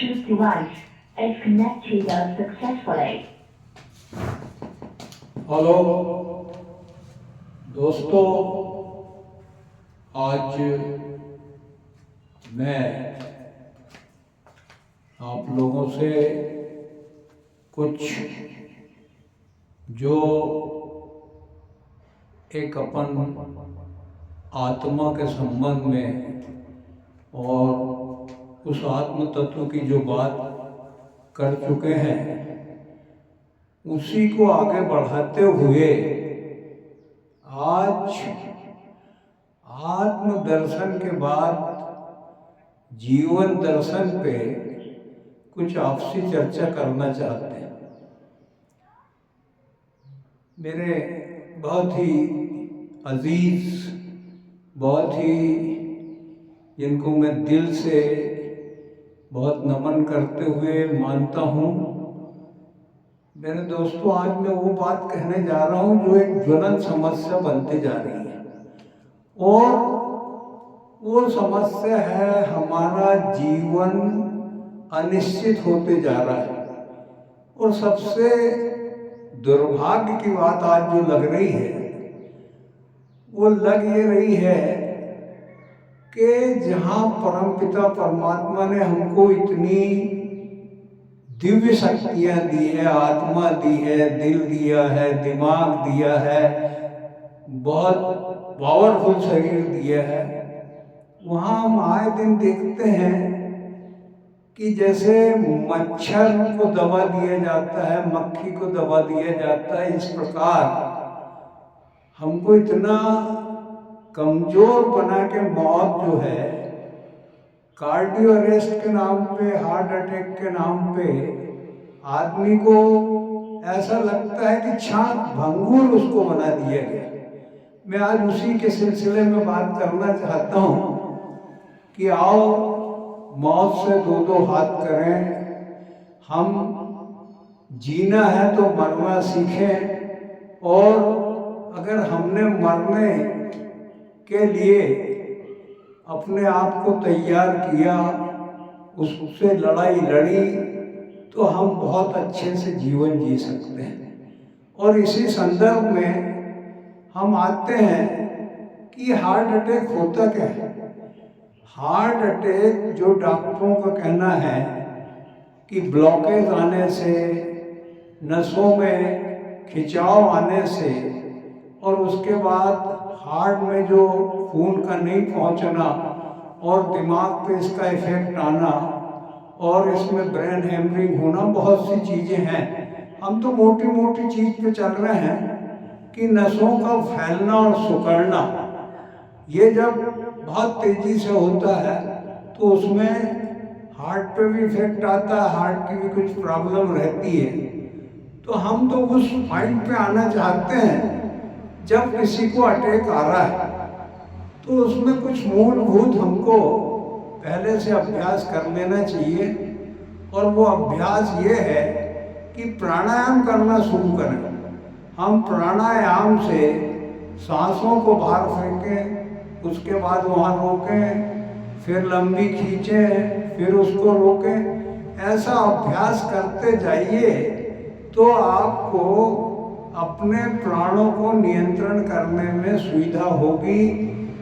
Bluetooth device is connected successfully. Hello दोस्तों, आज मैं आप लोगों से कुछ जो एक अपन आत्मा के संबंध में और उस आत्म तत्व की जो बात कर चुके हैं उसी को आगे बढ़ाते हुए आज आत्म दर्शन के बाद जीवन दर्शन पे कुछ आपसी चर्चा करना चाहते हैं। मेरे बहुत ही अजीज, बहुत ही जिनको मैं दिल से बहुत नमन करते हुए मानता हूँ, मेरे दोस्तों, आज मैं वो बात कहने जा रहा हूँ जो एक ज्वलंत समस्या बनते जा रही है। और वो समस्या है हमारा जीवन अनिश्चित होते जा रहा है। और सबसे दुर्भाग्य की बात आज जो लग रही है वो लग ये रही है कि जहाँ परमपिता परमात्मा ने हमको इतनी दिव्य शक्तियाँ दी है, आत्मा दी है, दिल दिया है, दिमाग दिया है, बहुत पावरफुल शरीर दिया है, वहाँ हम आए दिन देखते हैं कि जैसे मच्छर को दबा दिया जाता है, मक्खी को दबा दिया जाता है, इस प्रकार हमको इतना कमजोर बना के मौत जो है कार्डियो अरेस्ट के नाम पे, हार्ट अटैक के नाम पे आदमी को ऐसा लगता है कि छांट भंगुर उसको बना दिया गया। मैं आज उसी के सिलसिले में बात करना चाहता हूँ कि आओ मौत से दो दो हाथ करें, हम जीना है तो मरना सीखें। और अगर हमने मरने के लिए अपने आप को तैयार किया, उससे लड़ाई लड़ी, तो हम बहुत अच्छे से जीवन जी सकते हैं। और इसी संदर्भ में हम आते हैं कि हार्ट अटैक होता क्या है। हार्ट अटैक जो डॉक्टरों का कहना है कि ब्लॉकेज आने से, नसों में खिंचाव आने से और उसके बाद हार्ट में जो खून का नहीं पहुंचना और दिमाग पे इसका इफेक्ट आना और इसमें ब्रेन हैमरिंग होना, बहुत सी चीज़ें हैं। हम तो मोटी मोटी चीज़ पे चल रहे हैं कि नसों का फैलना और सिकुड़ना, ये जब बहुत तेज़ी से होता है तो उसमें हार्ट पे भी इफेक्ट आता है, हार्ट की भी कुछ प्रॉब्लम रहती है। तो हम तो उस पॉइंट पे आना चाहते हैं जब किसी को अटैक आ रहा है तो उसमें कुछ मूलभूत हमको पहले से अभ्यास कर लेना चाहिए। और वो अभ्यास ये है कि प्राणायाम करना शुरू करें। हम प्राणायाम से सांसों को बाहर फेंकें, उसके बाद वहाँ रोकें, फिर लंबी खींचें, फिर उसको रोकें। ऐसा अभ्यास करते जाइए तो आपको अपने प्राणों को नियंत्रण करने में सुविधा होगी।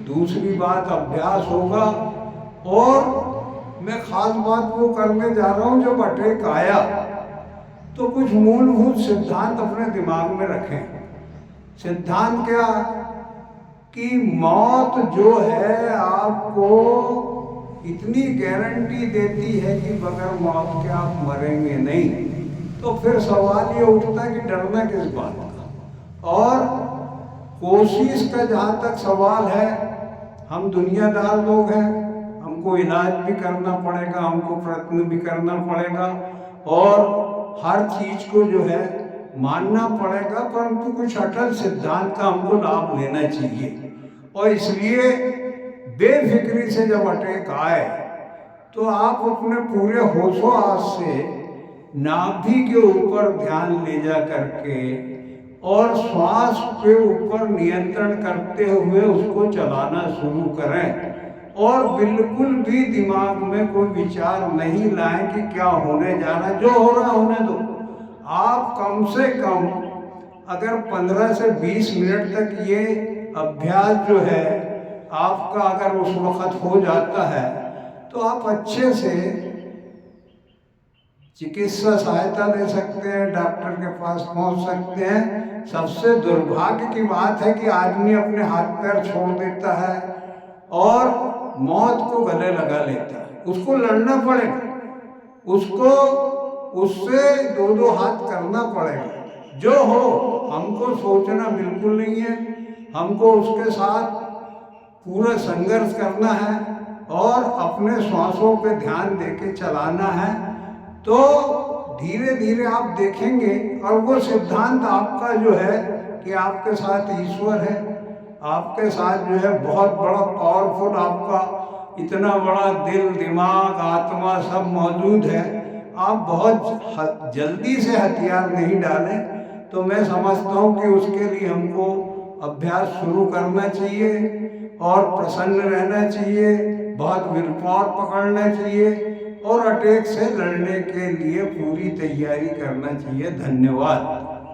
दूसरी बात, अभ्यास होगा। और मैं खास बात वो करने जा रहा हूँ, जब अटैक आया तो कुछ मूलभूत सिद्धांत अपने दिमाग में रखें। सिद्धांत क्या कि मौत जो है आपको इतनी गारंटी देती है कि बगैर मौत के आप मरेंगे नहीं। तो फिर सवाल ये उठता है कि डरना किस बात का। और कोशिश का जहाँ तक सवाल है, हम दुनियादार लोग हैं, हमको इलाज भी करना पड़ेगा, हमको प्रयत्न भी करना पड़ेगा और हर चीज को जो है मानना पड़ेगा, परंतु कुछ अटल सिद्धांत का हमको लाभ लेना चाहिए। और इसलिए बेफिक्री से जब अटैक आए तो आप अपने पूरे होशो आस से नाभि के ऊपर ध्यान ले जा करके और श्वास के ऊपर नियंत्रण करते हुए उसको चलाना शुरू करें। और बिल्कुल भी दिमाग में कोई विचार नहीं लाएं कि क्या होने जा रहा है। जो हो रहा है होने दो। आप कम से कम अगर 15 से 20 मिनट तक ये अभ्यास जो है आपका अगर उस वक्त हो जाता है तो आप अच्छे से चिकित्सा सहायता ले सकते हैं, डॉक्टर के पास पहुंच सकते हैं। सबसे दुर्भाग्य की बात है कि आदमी अपने हाथ पैर छोड़ देता है और मौत को गले लगा लेता है। उसको लड़ना पड़ेगा, उसको उससे दो दो हाथ करना पड़ेगा। जो हो, हमको सोचना बिल्कुल नहीं है, हमको उसके साथ पूरा संघर्ष करना है और अपने श्वासों पे ध्यान देके चलाना है। तो धीरे धीरे आप देखेंगे, और वो सिद्धांत आपका जो है कि आपके साथ ईश्वर है, आपके साथ जो है बहुत बड़ा पावरफुल, आपका इतना बड़ा दिल, दिमाग, आत्मा सब मौजूद है। आप बहुत जल्दी से हथियार नहीं डालें। तो मैं समझता हूँ कि उसके लिए हमको अभ्यास शुरू करना चाहिए और प्रसन्न रहना चाहिए, बहुत विल पावर पकड़ना चाहिए और अटैक से लड़ने के लिए पूरी तैयारी करना चाहिए। धन्यवाद।